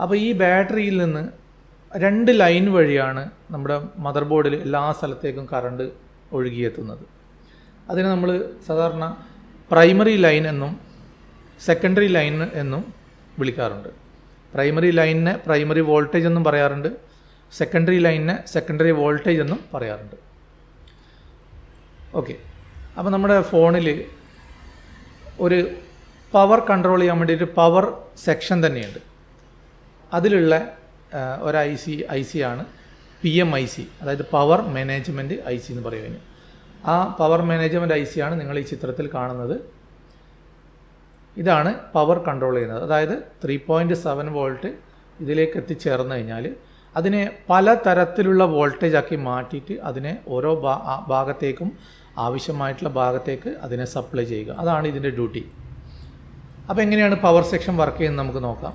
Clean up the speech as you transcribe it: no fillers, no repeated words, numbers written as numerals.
അപ്പോൾ ഈ ബാറ്ററിയിൽ നിന്ന് 2 ലൈൻ വഴിയാണ് നമ്മുടെ മദർ ബോർഡിൽ എല്ലാ സ്ഥലത്തേക്കും കറണ്ട് ഒഴുകിയെത്തുന്നത്. അതിനെ നമ്മൾ സാധാരണ പ്രൈമറി ലൈൻ എന്നും സെക്കൻഡറി ലൈൻ എന്നും വിളിക്കാറുണ്ട്. പ്രൈമറി ലൈനിനെ പ്രൈമറി വോൾട്ടേജ് എന്നും പറയാറുണ്ട്, സെക്കൻഡറി ലൈനിനെ സെക്കൻഡറി വോൾട്ടേജ് എന്നും പറയാറുണ്ട്. ഓക്കെ, അപ്പോൾ നമ്മുടെ ഫോണിൽ ഒരു പവർ കൺട്രോൾ ചെയ്യാൻ വേണ്ടിയിട്ട് പവർ സെക്ഷൻ തന്നെയുണ്ട്. അതിലുള്ള ഒരു ഐ സി ആണ് PMIC, അതായത് പവർ മാനേജ്മെൻറ്റ് IC എന്ന് പറയുന്നത്. ആ പവർ മാനേജ്മെൻറ്റ് IC ആണ് നിങ്ങൾ ഈ ചിത്രത്തിൽ കാണുന്നത്. ഇതാണ് പവർ കൺട്രോൾ ചെയ്യുന്നത്. അതായത് 3.7 വോൾട്ട് ഇതിലേക്ക് എത്തിച്ചേർന്ന് കഴിഞ്ഞാൽ അതിനെ പല തരത്തിലുള്ള വോൾട്ടേജ് ആക്കി മാറ്റിയിട്ട് അതിനെ ഓരോ ഭാഗത്തേക്കും ആവശ്യമായിട്ടുള്ള ഭാഗത്തേക്ക് അതിനെ സപ്ലൈ ചെയ്യുക. അതാണ് ഇതിൻ്റെ ഡ്യൂട്ടി. അപ്പോൾ എങ്ങനെയാണ് പവർ സെക്ഷൻ വർക്ക് ചെയ്യുന്നത് നമുക്ക് നോക്കാം.